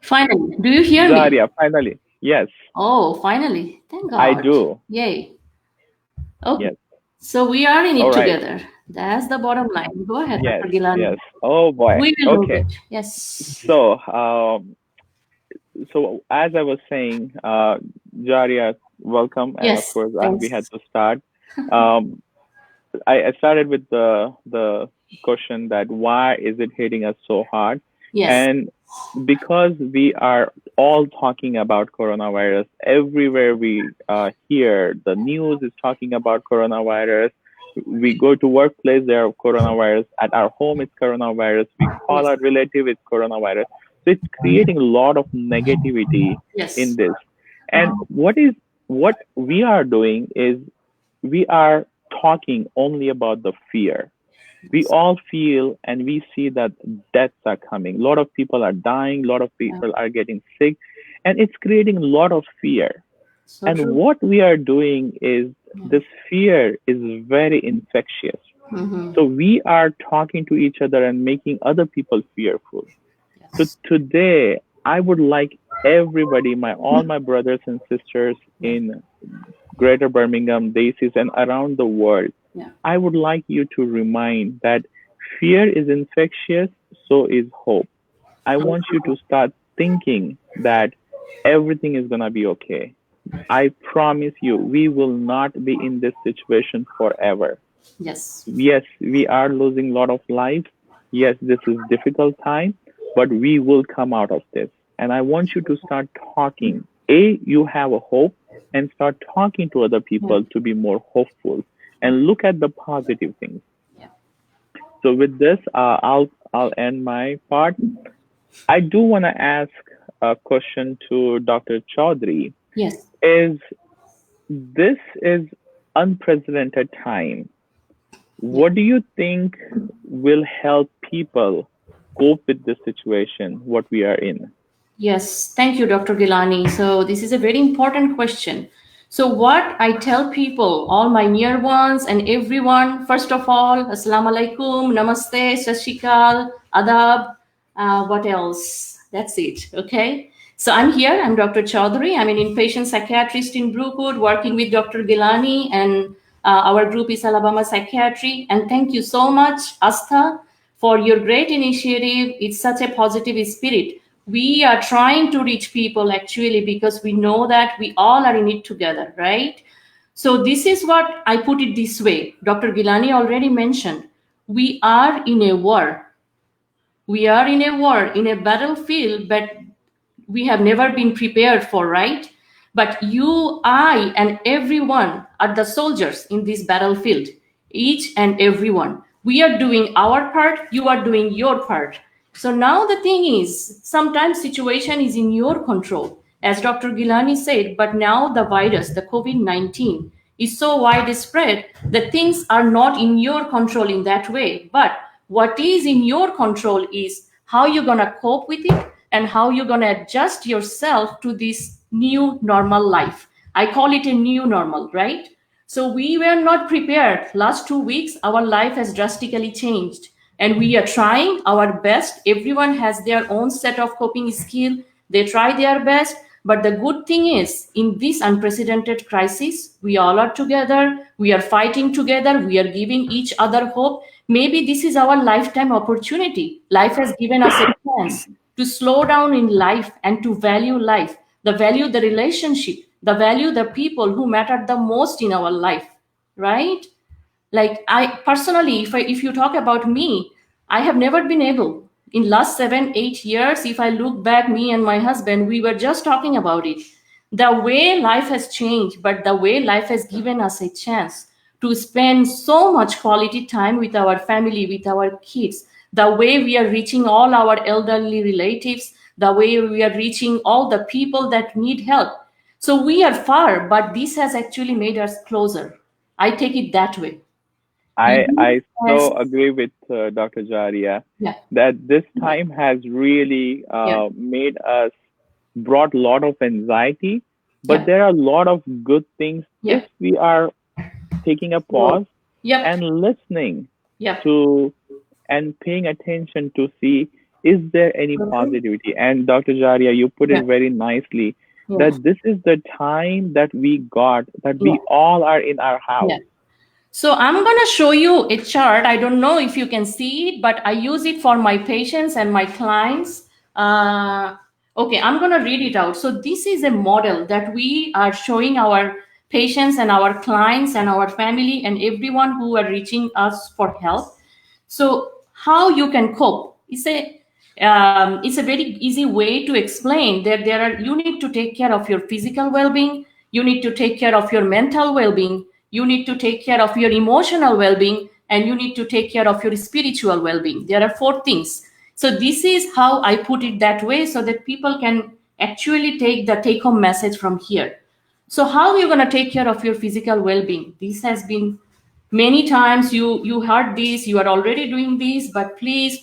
Finally. Do you hear me? Jaria, finally. Yes, Oh, finally. Thank I God. do. Yay. Okay. Yes. So we are in All it right. together. That's the bottom line. Go ahead, Yes, Dr. Gilani. yes. Oh boy. We will move Okay. it. Yes. So, so as I was saying, Jaria, welcome, and of Yes. course, we had Thanks. to start. Um, I started with the question that why is it hitting us so hard? Yes. And because we are all talking about coronavirus everywhere we hear the news is talking about coronavirus. We go to workplace, there are coronavirus. At our home, it's coronavirus. We call Yes. our relative, it's coronavirus. So it's creating a lot of negativity in Yes. this. And what we are doing is we are talking only about the fear. We Yes. all feel and we see that deaths are coming. A lot of people are dying, a lot of Yeah. people are getting sick, and it's creating a lot of fear. So And true. what we are doing is Yeah. this fear is very infectious. Mm-hmm. So we are talking to each other and making other people fearful. So Yes. today, I would like everybody, all my brothers and sisters Yeah. in Greater Birmingham, Daisies, and around the world, Yeah. I would like you to remind that fear is infectious, so is hope. I want you to start thinking that everything is going to be okay. I promise you, we will not be in this situation forever. Yes. Yes, we are losing a lot of lives. Yes, this is difficult time, but we will come out of this. And I want you to start talking. You have a hope, and start talking to other Yeah. people to be more hopeful and look at the positive things. Yeah. So with this, I'll end my part. I do want to ask a question to Dr. Chaudhry. Yes. Is this is unprecedented time? Yeah. What do you think will help people cope with this situation, what we are in? Yes, thank you, Dr. Gilani. So, this is a very important question. So, what I tell people, all my near ones and everyone, first of all, Assalamu alaikum, Namaste, Sashikal, Adab, what else? That's it. Okay. So, I'm here. I'm Dr. Chaudhary. I'm an inpatient psychiatrist in Brookwood, working with Dr. Gilani, and our group is Alabama Psychiatry. And thank you so much, Astha, for your great initiative. It's such a positive spirit. We are trying to reach people actually because we know that we all are in it together, right? So this is what I put it this way. Dr. Gilani already mentioned. We are in a war. We are in a war, in a battlefield, but we have never been prepared for, right? But you, I, and everyone are the soldiers in this battlefield, each and everyone. We are doing our part, you are doing your part. So now the thing is, sometimes situation is in your control, as Dr. Gilani said, but now the virus, the COVID-19, is so widespread that things are not in your control in that way. But what is in your control is how you're going to cope with it and how you're going to adjust yourself to this new normal life. I call it a new normal, right? So we were not prepared. Last 2 weeks, our life has drastically changed. And we are trying our best. Everyone has their own set of coping skill. They try their best. But the good thing is, in this unprecedented crisis, we all are together. We are fighting together. We are giving each other hope. Maybe this is our lifetime opportunity. Life has given us a chance to slow down in life and to value life, the value the relationship, the value the people who matter the most in our life, right? Like I personally, if you talk about me, I have never been able in last 7 8 years. If I look back, me and my husband, we were just talking about it, the way life has changed, but the way life has given us a chance to spend so much quality time with our family, with our kids, the way we are reaching all our elderly relatives, the way we are reaching all the people that need help. So we are far, but this has actually made us closer. I take it that way. You I as so agree with Dr. Jaria yeah, that this time has really yeah, made us brought a lot of anxiety, but yeah, there are a lot of good things if yeah. we are taking a Well, pause yep, and listening yep, to and paying attention to see Is there any positivity? And Dr. Jaria, you put Yeah. it very nicely Yeah. that this is the time that we got, that Yeah. we all are in our house. Yeah. So I'm going to show you a chart. I don't know if you can see it, but I use it for my patients and my clients. Okay, I'm going to read it out. So this is a model that we are showing our patients and our clients and our family and everyone who are reaching us for help. So how you can cope? It's a very easy way to explain that you need to take care of your physical well-being, you need to take care of your mental well-being, you need to take care of your emotional well-being, and you need to take care of your spiritual well-being. There are 4 things. So this is how I put it that way so that people can actually take the take-home message from here. So how are you going to take care of your physical well-being? This has been many times you heard this, you are already doing this, but please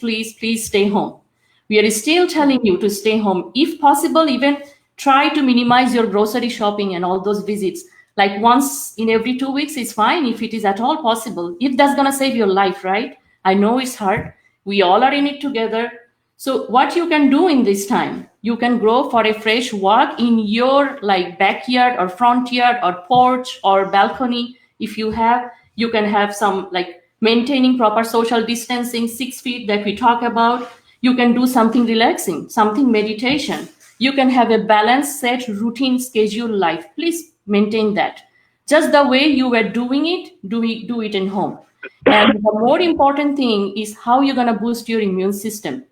stay home. We are still telling you to stay home. If possible, even try to minimize your grocery shopping and all those visits. Like once in every 2 weeks is fine if it is at all possible. If that's going to save your life, right? I know it's hard. We all are in it together. So what you can do in this time, you can go for a fresh walk in your like backyard or front yard or porch or balcony. If you have, you can have some like maintaining proper social distancing, 6 feet that we talk about. You can do something relaxing, something meditation. You can have a balanced set routine schedule life. Please maintain that. Just the way you were doing it, do it in home. And the more important thing is how you're going to boost your immune system.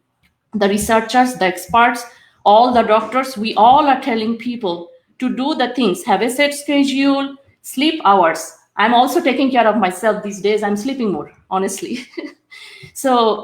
The researchers, the experts, all the doctors, we all are telling people to do the things, have a set schedule, sleep hours. I'm also taking care of myself these days. I'm sleeping more, honestly. So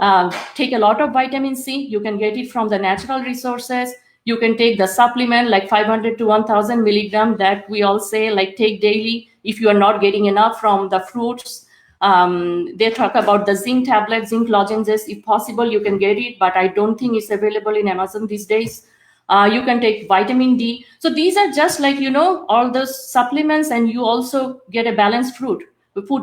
take a lot of vitamin C. You can get it from the natural resources. You can take the supplement like 500 to 1000 milligram that we all say like take daily if you are not getting enough from the fruits. They talk about the zinc tablets, zinc lozenges. If possible, you can get it, but I don't think it's available in Amazon these days. You can take vitamin D. So these are just like, all those supplements, and you also get a balanced food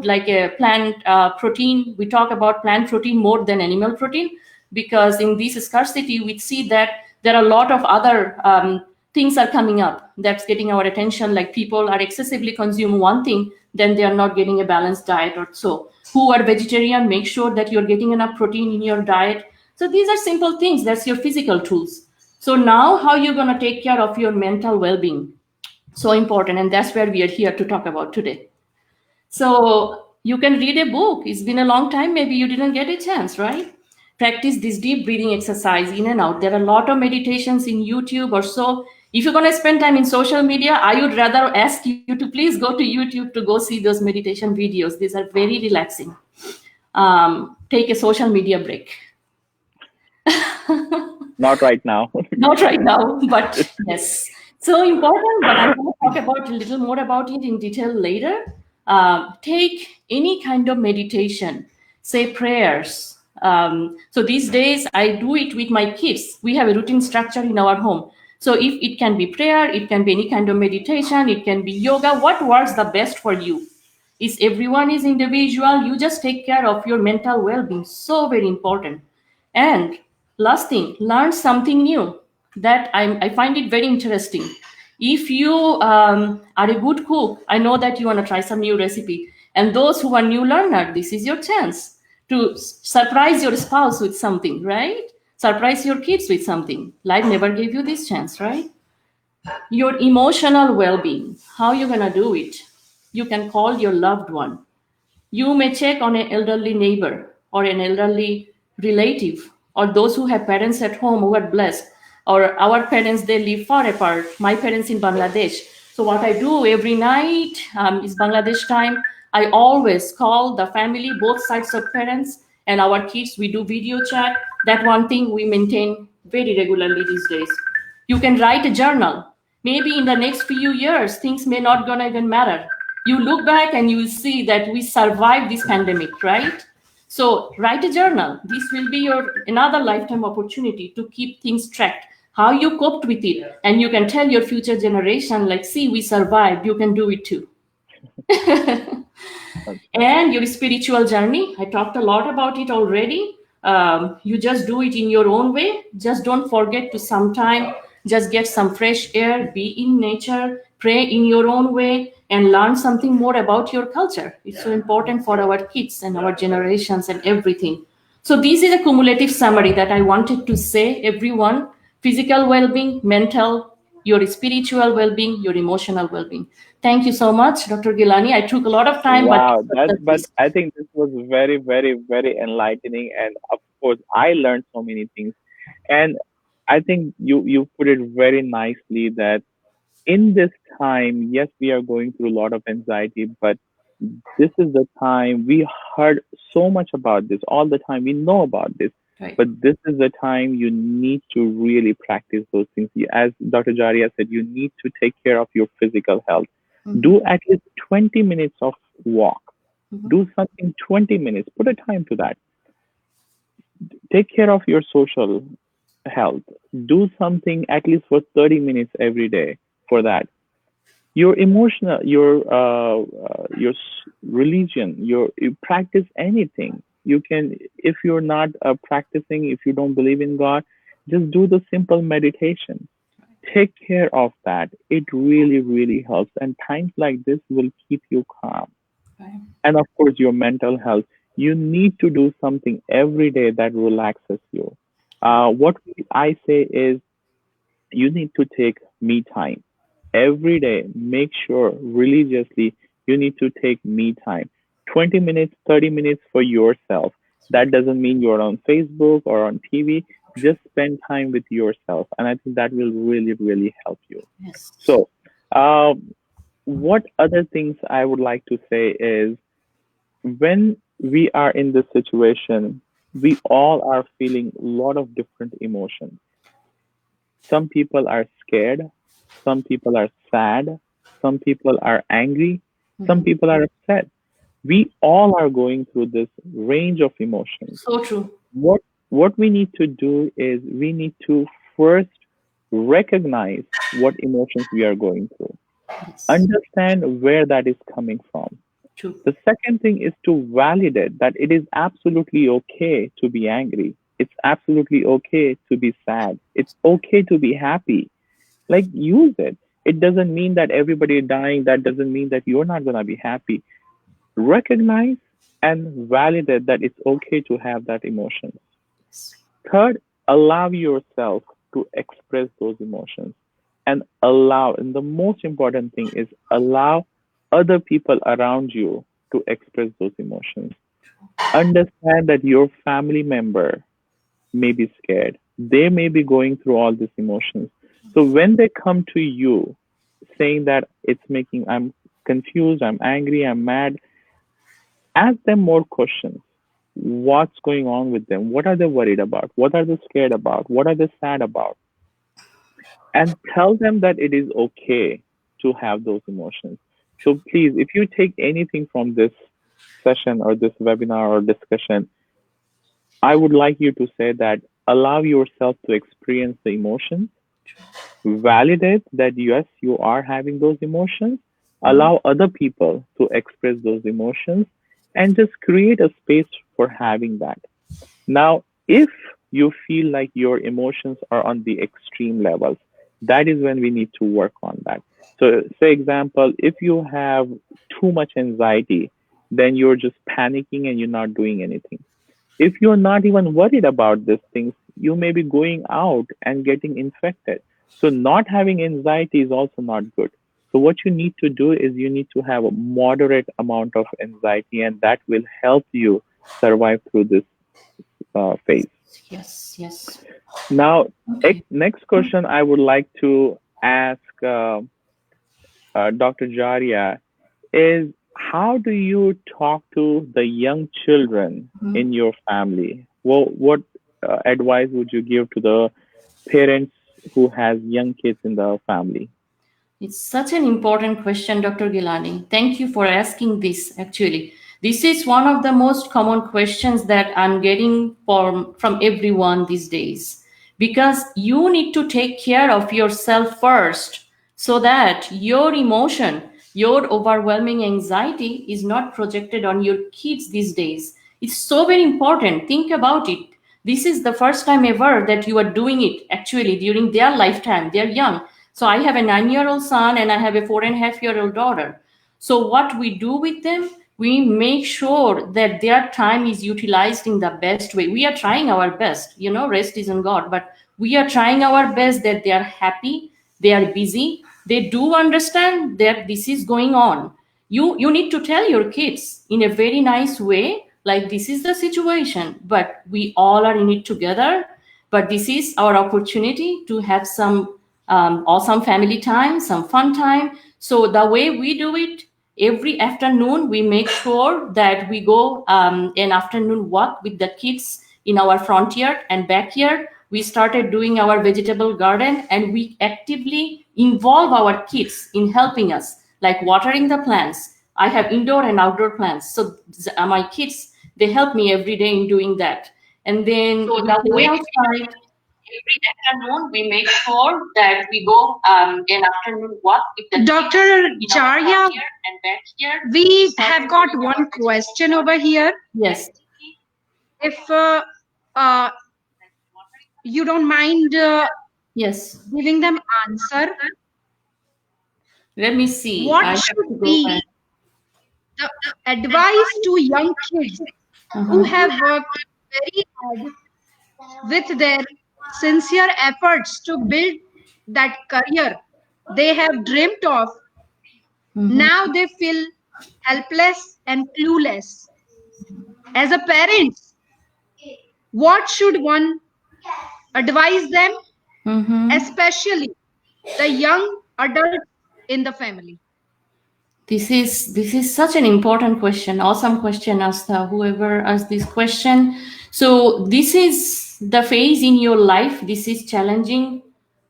like a plant protein. We talk about plant protein more than animal protein because in this scarcity, we see that there are a lot of other things are coming up that's getting our attention. Like people are excessively consume one thing, then they are not getting a balanced diet or so. Who are vegetarian, make sure that you're getting enough protein in your diet. So these are simple things. That's your physical tools. So now how you're going to take care of your mental well-being. So important. And that's where we are here to talk about today. So you can read a book. It's been a long time. Maybe you didn't get a chance, right? Practice this deep breathing exercise in and out. There are a lot of meditations in YouTube or so. If you're going to spend time in social media, I would rather ask you to please go to YouTube to go see those meditation videos. These are very relaxing. Take a social media break. Not right now. Not right now, but yes. So important, but I'm going to talk about a little more about it in detail later. Take any kind of meditation, say prayers. So these days I do it with my kids. We have a routine structure in our home. So if it can be prayer, it can be any kind of meditation, it can be yoga, what works the best for you? Is everyone is individual. You just take care of your mental well-being. So very important. And last thing, learn something new. That I find it very interesting. If you are a good cook, I know that you want to try some new recipe. And those who are new learner, this is your chance to surprise your spouse with something, right? Surprise your kids with something. Life never gave you this chance, right? Your emotional well-being, how you going to do it? You can call your loved one. You may check on an elderly neighbor or an elderly relative or those who have parents at home who are blessed, or our parents, they live far apart. My parents in Bangladesh. So what I do every night is Bangladesh time. I always call the family, both sides of parents and our kids. We do video chat. That one thing we maintain very regularly these days. You can write a journal. Maybe in the next few years, things may not gonna even matter. You look back and you will see that we survived this pandemic, right? So write a journal. This will be your another lifetime opportunity to keep things tracked, how you coped with it. And you can tell your future generation, like, see, we survived, you can do it too. And your spiritual journey, I talked a lot about it already. you just do it in your own way. Just don't forget to sometime just get some fresh air, be in nature, pray in your own way, and learn something more about your culture. It's so important for our kids and our generations and everything. So this is a cumulative summary that I wanted to say, everyone: physical well-being, mental, your spiritual well-being, your emotional well-being. Thank you so much, Dr. Gilani. I took a lot of time, but Wow, it was that the but best. I think this was very, very, very enlightening, and of course, I learned so many things. And I think you put it very nicely that in this time, yes, we are going through a lot of anxiety, but this is the time we heard so much about this all the time. We know about this, Right. but this is the time you need to really practice those things. As Dr. Jaria said, you need to take care of your physical health. Mhm. Do at least 20 minutes of walk. Mhm. Do something 20 minutes. Put a time to that. Take care of your social health. Do something at least for 30 minutes every day for that. Your emotional, religion, you practice anything. You can, if you're not practicing, if you don't believe in God, just do the simple meditation. Take care of that. It really, really helps. And times like this will keep you calm. Right. And of course, your mental health. You need to do something every day that relaxes you. What I say is you need to take me time every day. Make sure religiously you need to take me time, 20 minutes, 30 minutes for yourself. That doesn't mean you're on Facebook or on TV. Just spend time with yourself, and I think that will really, really help you. Yes. So what other things I would like to say is, when we are in this situation, we all are feeling a lot of different emotions. Some people are scared, some people are sad, some people are angry, some Mhm. people are upset. We all are going through this range of emotions. So true. What we need to do is we need to first recognize what emotions we are going through. Yes. Understand where that is coming from. True. The second thing is to validate that it is absolutely okay to be angry. It's absolutely okay to be sad. It's okay to be happy. Like, use it. It doesn't mean that everybody is dying. That doesn't mean that you're not going to be happy. Recognize and validate that it's okay to have that emotion. Yes. Third, allow yourself to express those emotions, and and the most important thing is allow other people around you to express those emotions. Understand that your family member may be scared. They may be going through all these emotions. So when they come to you saying that I'm confused, I'm angry, I'm mad, ask them more questions. What's going on with them? What are they worried about? What are they scared about? What are they sad about? And tell them that it is okay to have those emotions. So please, if you take anything from this session or this webinar or discussion, I would like you to say that allow yourself to experience the emotions, validate that yes, you are having those emotions, Mhm. allow other people to express those emotions, and just create a space for having that. Now, if you feel like your emotions are on the extreme levels, that is when we need to work on that. So, say example, if you have too much anxiety, then you're just panicking and you're not doing anything. If you're not even worried about these things, you may be going out and getting infected. So, not having anxiety is also not good. So, what you need to do is you need to have a moderate amount of anxiety, and that will help you survive through this phase. Yes. Yes. Now, Okay. next question I would like to ask Dr. Jaria is, how do you talk to the young children Mhm. in your family? What advice would you give to the parents who has young kids in the family? It's such an important question, Dr. Gilani. Thank you for asking this. Actually, this is one of the most common questions that I'm getting from everyone these days. Because you need to take care of yourself first so that your emotion, your overwhelming anxiety is not projected on your kids these days. It's so very important. Think about it. This is the first time ever that you are doing it actually during their lifetime. They're young. So I have a 9-year-old son and I have a 4.5-year-old daughter. So what we do with them, we make sure that their time is utilized in the best way. We are trying our best, rest isn't God, but we are trying our best that they are happy, they are busy, they do understand that this is going on. You need to tell your kids in a very nice way, like this is the situation, but we all are in it together. But this is our opportunity to have some awesome family time, some fun time. So the way we do it, every afternoon we make sure that we go an afternoon walk with the kids in our front yard and backyard. We started doing our vegetable garden and we actively involve our kids in helping us, like watering the plants. I have indoor and outdoor plants. So my kids, they help me every day in doing that. And then So we the play way outside. every afternoon we make sure that we go an afternoon walk with the Dr. kids in our Jaria, front yard and back here. we have got one question over here. Yes. If uh, you don't mind Yes. giving them answer, Let me see. I what have to should go be back. the advice to young kids who have worked very hard with their sincere efforts to build that career they have dreamt of? Now they feel helpless and clueless. As a parent, what should one advise them, especially the young adults in the family? This is such an important question. Awesome question, Asta. Whoever asked this question. So this is the phase in your life. This is challenging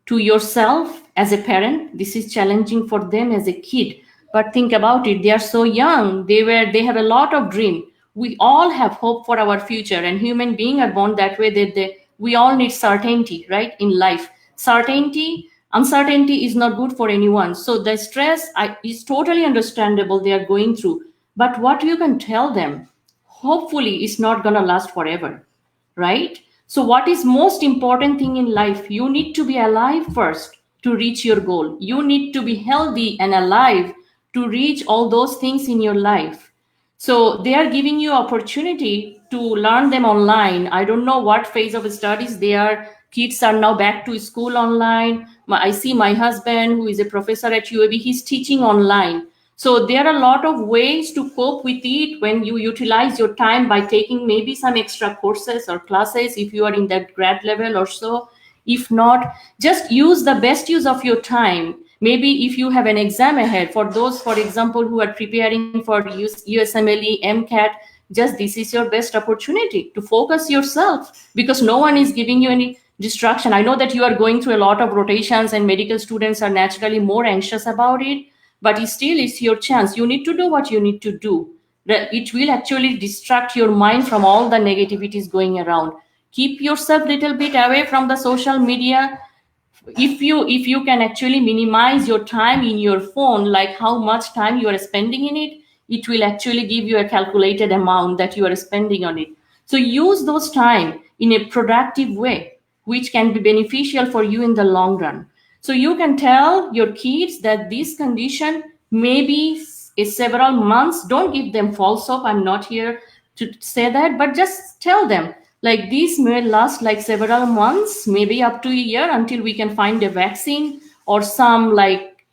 to yourself as a parent. This is challenging for them as a kid. But think about it. They are so young. They have a lot of dream. We all have hope for our future, and human beings are born that way. We all need certainty, right, in life. Uncertainty is not good for anyone. So the stress is totally understandable they are going through. But what you can tell them, hopefully, is not going to last forever, right? So what is most important thing in life? You need to be alive first to reach your goal. You need to be healthy and alive to reach all those things in your life. So they are giving you opportunity to learn them online. I don't know what phase of studies they are. Kids are now back to school online. I see my husband, who is a professor at UAB, he's teaching online. So there are a lot of ways to cope with it when you utilize your time by taking maybe some extra courses or classes if you are in that grad level or so. If not, just use the best use of your time. Maybe if you have an exam ahead, for those, for example, who are preparing for USMLE, MCAT, just this is your best opportunity to focus yourself, because no one is giving you any distraction. I know that you are going through a lot of rotations and medical students are naturally more anxious about it, but still it's your chance. You need to do what you need to do. It will actually distract your mind from all the negativities going around. Keep yourself little bit away from the social media. If you can actually minimize your time in your phone, like how much time you are spending in it, it will actually give you a calculated amount that you are spending on it. So use those time in a productive way, which can be beneficial for you in the long run. So you can tell your kids that this condition may be several months. Don't give them false hope. I'm not here to say that, but just tell them like this may last like several months, maybe up to a year, until we can find a vaccine or some like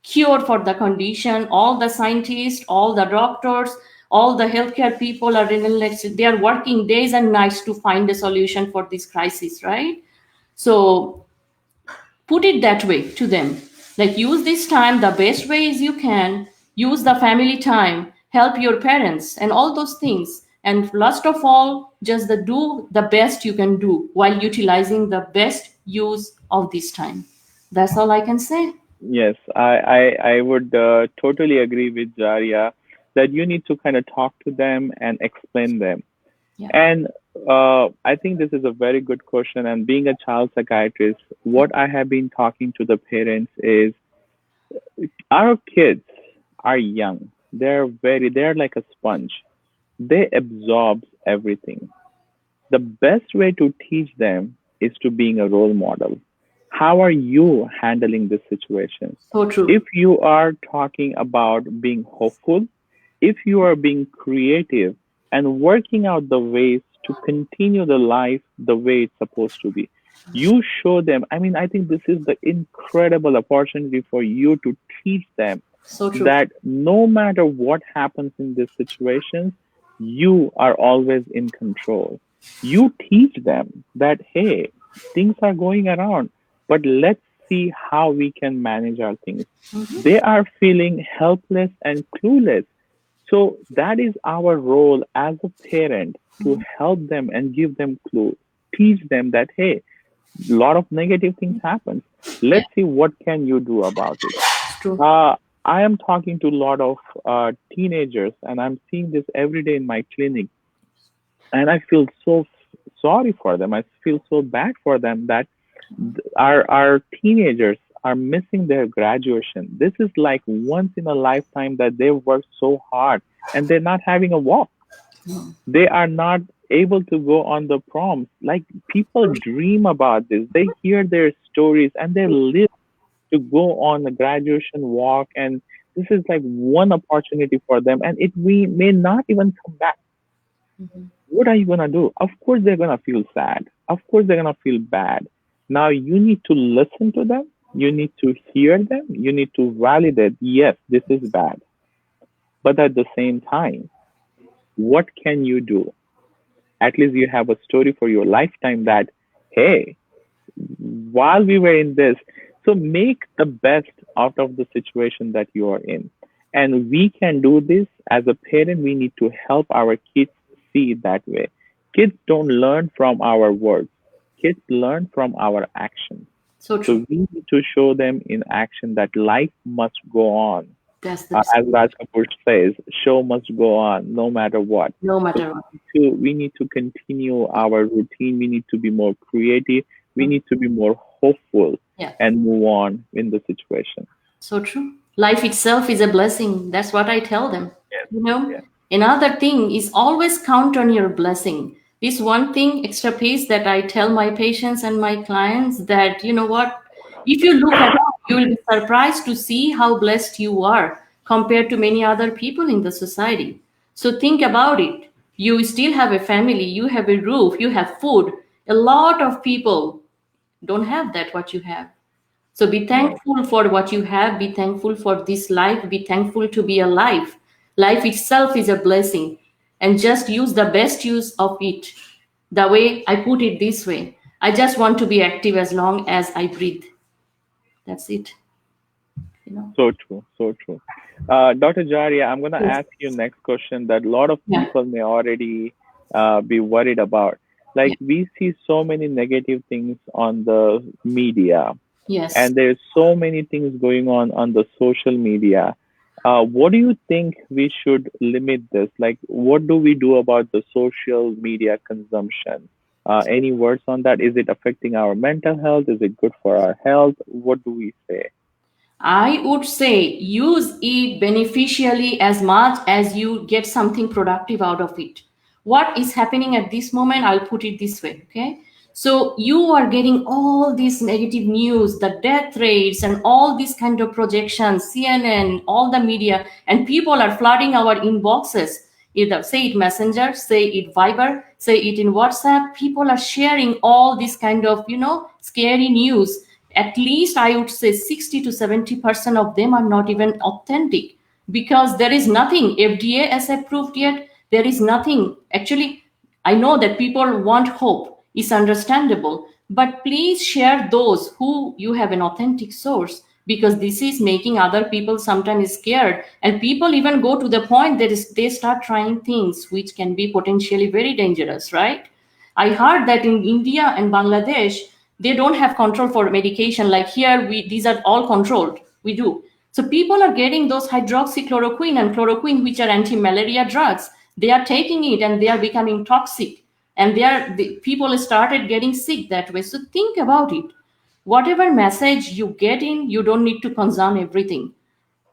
cure for the condition. All the scientists, all the doctors, all the healthcare people are they are working days and nights to find a solution for this crisis, right? So put it that way to them, like use this time the best way as you can, use the family time, help your parents and all those things, and last of all, just do the best you can do while utilizing the best use of this time. That's all I can say. Yes, I would totally agree with Jaria that you need to kind of talk to them and explain them. Yeah. And I think this is a very good question. And being a child psychiatrist, what I have been talking to the parents is our kids are young. They're like a sponge. They absorb everything. the best way to teach them is to being a role model. How are you handling this situation? So true. If you are talking about being hopeful, if you are being creative and working out the ways to continue the life the way it's supposed to be, you show them. I mean, I think this is the incredible opportunity for you to teach them So true. that no matter what happens in this situation, you are always in control. You teach them that, hey, things are going around, but let's see how we can manage our things. They are feeling helpless and clueless. So that is our role as a parent, to help them and give them clues, teach them that, hey, a lot of negative things happen. Let's see what can you do about it. True. I am talking to a lot of teenagers, and I'm seeing this every day in my clinic, and I feel so sorry for them. I feel so bad for them that our teenagers are missing their graduation. This is like once in a lifetime that they worked so hard, and they're not having a walk. They are not able to go on the proms. Like, people dream about this. They hear their stories and they live to go on a graduation walk, and this is like one opportunity for them, and we may not even come back. What are you gonna do? Of course they're gonna feel sad. Of course they're gonna feel bad. Now you need to listen to them. You need to hear them. You need to validate, yes, this is bad. But at the same time, what can you do? At least you have a story for your lifetime that, hey, while we were in this, so make the best out of the situation that you are in. And we can do this as a parent. We need to help our kids see it that way. Kids don't learn from our words. Kids learn from our actions. So true. So we need to show them in action that life must go on. That's the As Raj Kapoor says, show must go on no matter what. no matter what. We need to continue our routine. We need to be more creative. We need to be more hopeful and move on in the situation. So true. Life itself is a blessing. That's what I tell them. Yes. You know, Yes. another thing is always count on your blessing. This one thing, extra piece that I tell my patients and my clients, that, you know what, if you look around, you will be surprised to see how blessed you are compared to many other people in the society. So think about it. You still have a family, you have a roof, you have food. A lot of people don't have that, what you have. So be thankful for what you have. Be thankful for this life. Be thankful to be alive. Life itself is a blessing. And just use the best use of it. The way I put it this way, I just want to be active as long as I breathe. That's it. You know? So true, so true. Dr. Jaria, I'm going to ask you next question that a lot of people may already be worried about. Like, we see so many negative things on the media. Yes. And there's so many things going on the social media. What do you think we should limit this? Like, what do we do about the social media consumption? Any words on that? Is it affecting our mental health? Is it good for our health? What do we say? I would say use it beneficially as much as you get something productive out of it. What is happening at this moment, I'll put it this way, okay? So you are getting all this negative news, the death rates and all these kind of projections, CNN, all the media, and people are flooding our inboxes. Either say it Messenger, say it Viber, say it in WhatsApp. People are sharing all this kind of, you know, scary news. At least I would say 60 to 70% of them are not even authentic, because there is nothing FDA has approved yet. There is nothing. Actually, I know that people want hope. It's understandable. But please share those who you have an authentic source, because this is making other people sometimes scared. And people even go to the point that they start trying things which can be potentially very dangerous, right? I heard that in India and Bangladesh, they don't have control for medication. Like here, these are all controlled. We do. So people are getting those hydroxychloroquine and chloroquine, which are anti-malaria drugs. They are taking it and they are becoming toxic. And the people started getting sick that way. So think about it. Whatever message you get in, you don't need to consume everything.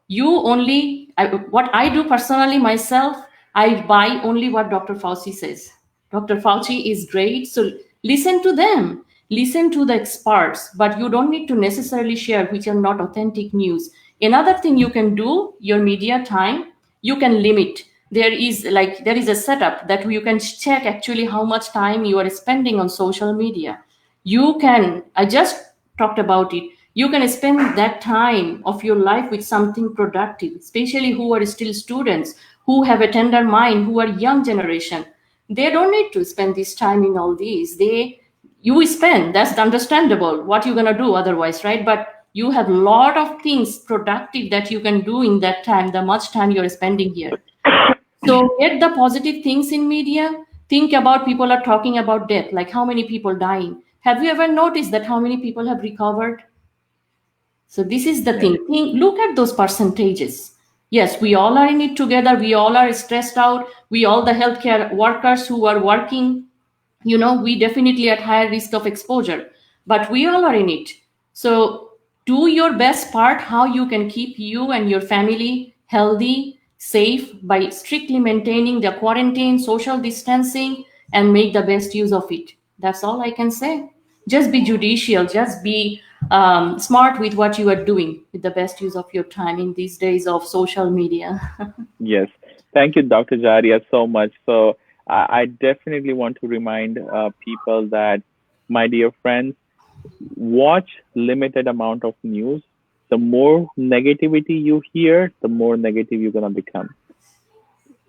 What I do personally myself, I buy only what Dr. Fauci says. Dr. Fauci is great. So listen to them, listen to the experts, but you don't need to necessarily share which are not authentic news. Another thing you can do, your media time, you can limit. There is a setup that you can check actually how much time you are spending on social media. You can, I just talked about it, you can spend that time of your life with something productive, especially who are still students, who have a tender mind, who are young generation. They don't need to spend this time in all these. You spend, that's understandable, what you're going to do otherwise, right? But you have a lot of things productive that you can do in that time, the much time you're spending here. So get the positive things in media. Think about people are talking about death, like how many people dying. Have you ever noticed that how many people have recovered? So this is the thing. Look at those percentages. Yes, we all are in it together. We all are stressed out. We all the healthcare workers who are working, we definitely at higher risk of exposure, but we all are in it. So do your best part how you can keep you and your family healthy, safe by strictly maintaining the quarantine, social distancing, and make the best use of it. That's all I can say. Just be judicial, just be smart with what you are doing with the best use of your time in these days of social media. Yes. Thank you, Dr. Jaria, so much. So I definitely want to remind people that, my dear friends, watch limited amount of news. The more negativity you hear, the more negative you're gonna become.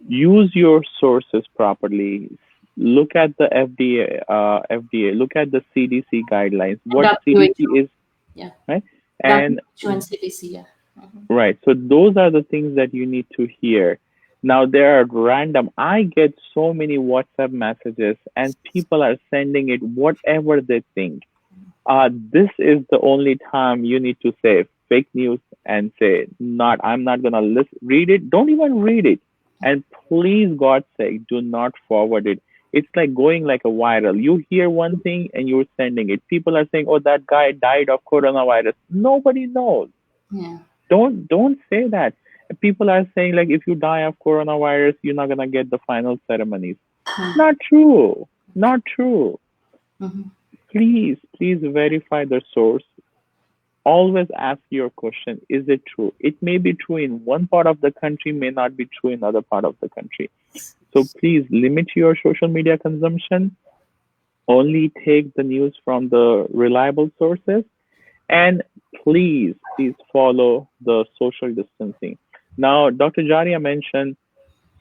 Use your sources properly. Look at the FDA. Look at the CDC guidelines. What CDC WHO. is, Yeah. right? And WHO and CDC, yeah. right. So those are the things that you need to hear. Now there are random. I get so many WhatsApp messages, and people are sending it whatever they think. This is the only time you need to say fake news and say not. I'm not gonna read it. Don't even read it. And please, God's sake, do not forward it. It's like going like a viral. You hear one thing and you're sending it. People are saying, "Oh, that guy died of coronavirus." Nobody knows. Yeah. Don't say that. People are saying like if you die of coronavirus, you're not gonna get the final ceremonies. Not true. Not true. Mhm. Please verify the source. Always ask your question, is it true? It may be true in one part of the country, may not be true in other part of the country. So please limit your social media consumption. Only take the news from the reliable sources, and please follow the social distancing. Now, Dr. Jaria mentioned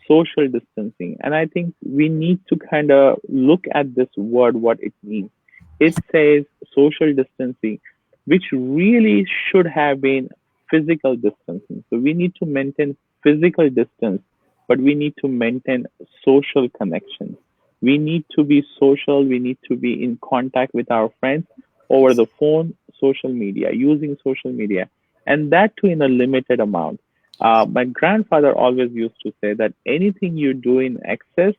social distancing, and I think we need to kind of look at this word, what it means. It says social distancing, which really should have been physical distancing. So we need to maintain physical distance, but we need to maintain social connection. We need to be social. We need to be in contact with our friends over the phone, social media, using social media, and that too in a limited amount. My grandfather always used to say that anything you do in excess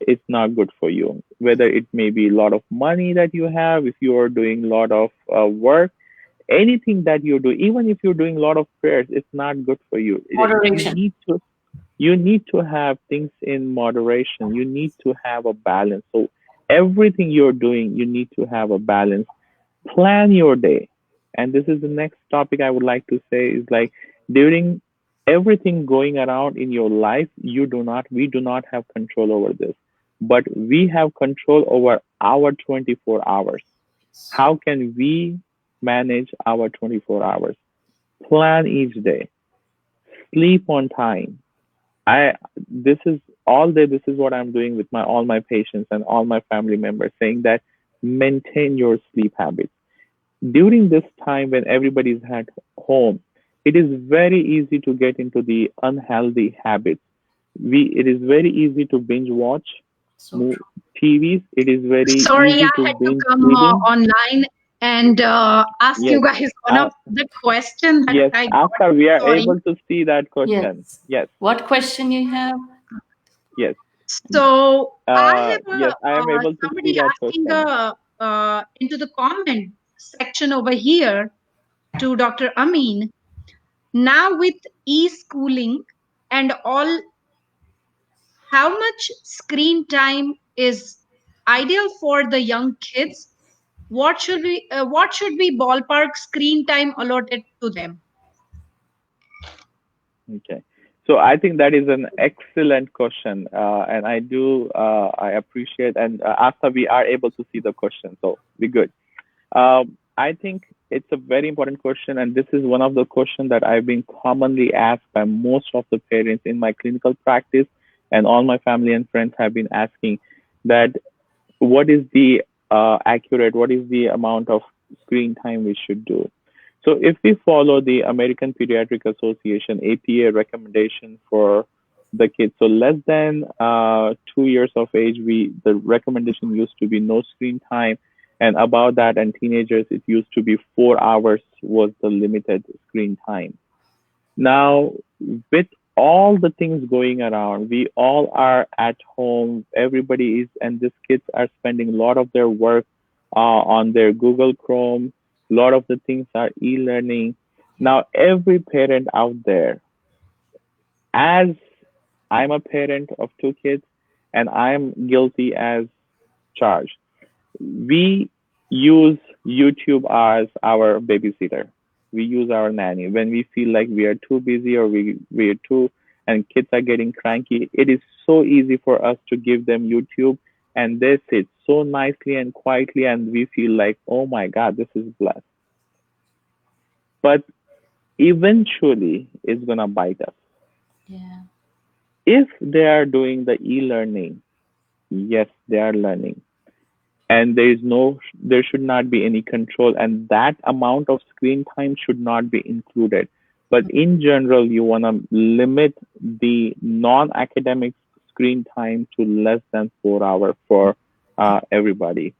is not good for you. Whether it may be a lot of money that you have, if you are doing a lot of work, anything that you do, even if you're doing a lot of prayers, it's not good for you. Moderation. You need to have things in moderation. You need to have a balance. So everything you're doing, you need to have a balance. Plan your day. And this is the next topic I would like to say is like during everything going around in your life, we do not have control over this, but we have control over our 24 hours. How can we manage our 24 hours? Plan each day. Sleep on time. I this is all day. This is what I'm doing with my all my patients and all my family members, saying that maintain your sleep habits during this time when everybody's at home. It is very easy to get into the unhealthy habits. It is very easy to binge watch So true. TVs. It is very Sorry, easy I to had to binge come reading. online and ask Yes, you guys one uh, of the question that yes. I got. After we are Sorry. able to see that question. Yes. Yes, What question you have? yes, So I have yes. I am able to see somebody that asking question. into the comment section over here to Dr. Amin. Now with e-schooling and all, how much screen time is ideal for the young kids? What should be ballpark screen time allotted to them? Okay. So I think that is an excellent question, and I appreciate, and after we are able to see the question, so we good. I think it's a very important question, and this is one of the questions that I've been commonly asked by most of the parents in my clinical practice, and all my family and friends have been asking that what is the what is the amount of screen time we should do. So if we follow the American Pediatric Association APA recommendation for the kids, so less than 2 years of age, the recommendation used to be no screen time, and above that, and teenagers, it used to be 4 hours was the limited screen time. Now, with all the things going around, we all are at home. Everybody is, and these kids are spending a lot of their work on their Google Chrome. A lot of the things are e-learning. Now, every parent out there, as I'm a parent of two kids, and I'm guilty as charged, we use YouTube as our babysitter. We use our nanny when we feel like we are too busy, or we are too, and kids are getting cranky. It is so easy for us to give them YouTube, and they sit so nicely and quietly, and we feel like, oh my God, this is blessed. But eventually, it's gonna bite us. Yeah. If they are doing the e-learning, yes, they are learning, and there should not be any control, and that amount of screen time should not be included. But in general, you want to limit the non-academic screen time to less than 4 hours for everybody.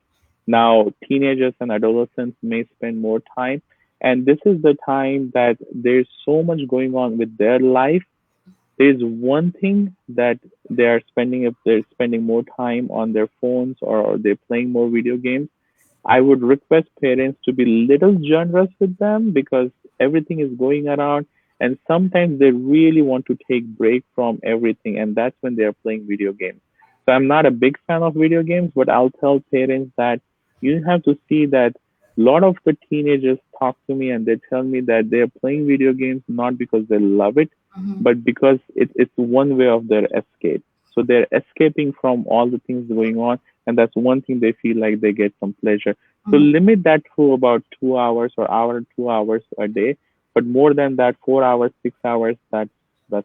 Now, teenagers and adolescents may spend more time, and this is the time that there's so much going on with their life. There's one thing that they are spending, if they're spending more time on their phones, or they're playing more video games, I would request parents to be little generous with them, because everything is going around, and sometimes they really want to take break from everything, and that's when they are playing video games. So I'm not a big fan of video games, but I'll tell parents that you have to see that a lot of the teenagers talk to me, and they tell me that they're playing video games not because they love it, but because it's one way of their escape. So they're escaping from all the things going on, and that's one thing they feel like they get some pleasure. So limit that to about 2 hours, or hour, 2 hours a day. But more than that, 4 hours, 6 hours, that's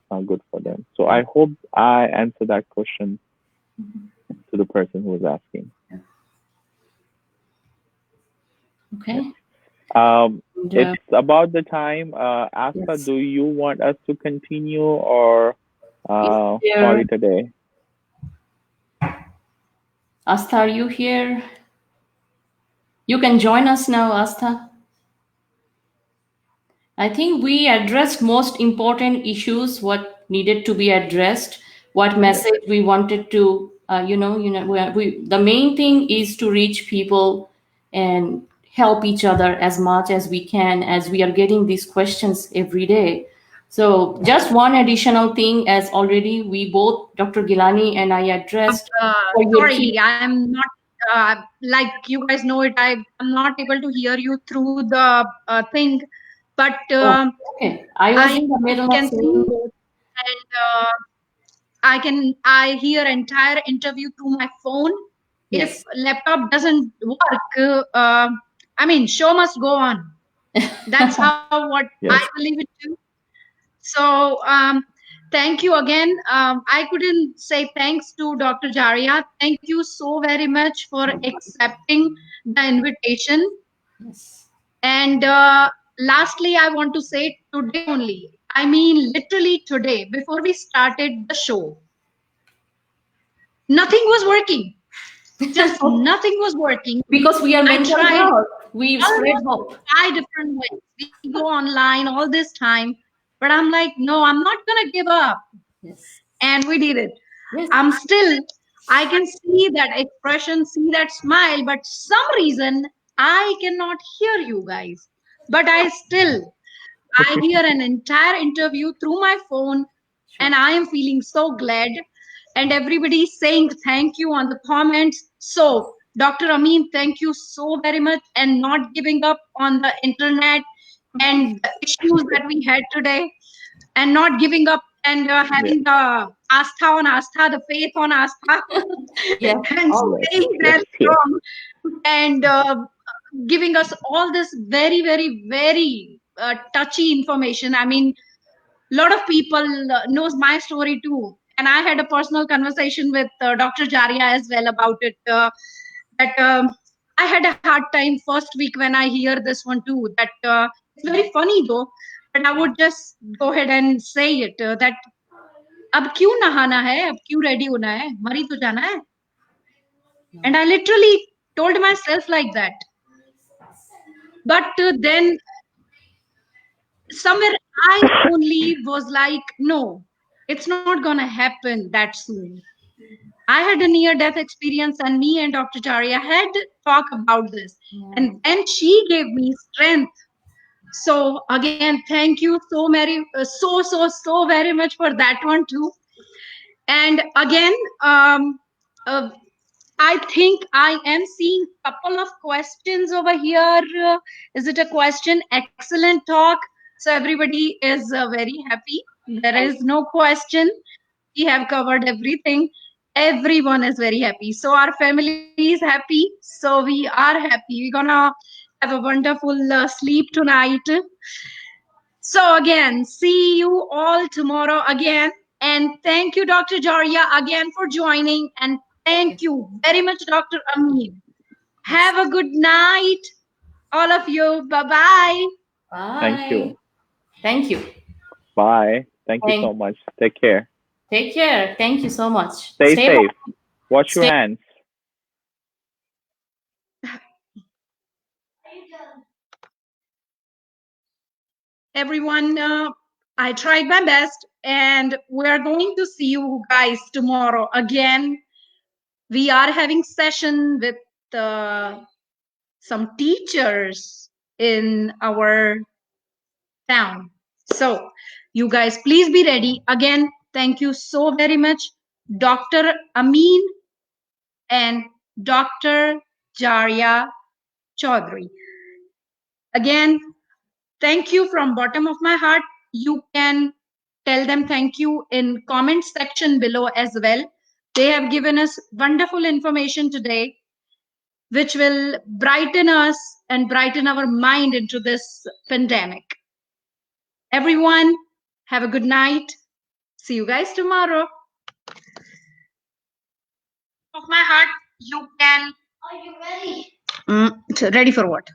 not good for them. So I hope I answer that question to the person who was asking. Okay. It's about the time. Asta, Yes. do you want us to continue, or Is there- call it a day? Astha, are you here? You can join us now, Astha. I think we addressed most important issues, what needed to be addressed, what message we wanted to, the main thing is to reach people and help each other as much as we can, as we are getting these questions every day. So just one additional thing, as already we both, Dr. Gilani and I addressed. Sorry, I'm not, like you guys know it, I'm not able to hear you through the thing, but Okay, I was in the middle can of see saying. and I hear entire interview through my phone. Yes. If laptop doesn't work, show must go on. That's how what Yes. I believe it too. So thank you again. I couldn't say thanks to Dr. Jaria. Thank you so very much for accepting the invitation. Yes. And lastly, I want to say today only, I mean literally today, before we started the show, nothing was working. Just nothing was working. Because we are I mental tried health. We spread hope. 5 different ways. We go online all this time, but I'm like, no, I'm not gonna give up. Yes. And we did it. Yes. I'm still, I can see that expression, see that smile, but some reason I cannot hear you guys. But I hear an entire interview through my phone, and I am feeling so glad. And everybody is saying thank you on the comments. So, Dr. Amin, thank you so very much, and not giving up on the internet and the issues that we had today, and not giving up and Yeah. having the astha on astha, the faith on astha, Yeah. and Always. staying Yes. there Yes. strong, and giving us all this very, very, very touchy information. I mean, a lot of people knows my story too, and I had a personal conversation with Dr. Jaria as well about it. That I had a hard time first week when I hear this one too. That it's very funny though, but I would just go ahead and say it that अब क्यों नहाना है, अब क्यों ready होना है, मरी तो जाना है. And I literally told myself like that. But then somewhere I only was like, no, it's not gonna happen that soon. I had a near death experience, and me and Dr. Jaria had talk about this. And then she gave me strength. So again, thank you so very much for that one too. And again, uh, I think I am seeing a couple of questions over here. Is it a question? Excellent talk. So everybody is very happy. There is no question. We have covered everything. Everyone is very happy. So our family is happy. So we are happy. We're gonna have a wonderful sleep tonight. So again, see you all tomorrow again. And thank you, Dr. Jaria, again for joining. And thank you very much, Dr. Amin. Have a good night, all of you. Bye-bye. Thank Bye. you. Thank you. Bye. Thank you so much. Take care. Take care. Thank you so much. Stay safe. home. Wash your Stay- hands. Everyone, I tried my best, and we're going to see you guys tomorrow again. We are having session with some teachers in our town. So you guys please be ready. Again, thank you so very much, Dr. Amin and Dr. Jaria Chowdhury. Again, thank you from bottom of my heart. You can tell them thank you in comment section below as well. They have given us wonderful information today, which will brighten us and brighten our mind into this pandemic. Everyone, have a good night. See you guys tomorrow. Of my heart, you can. Are you ready? Ready for what?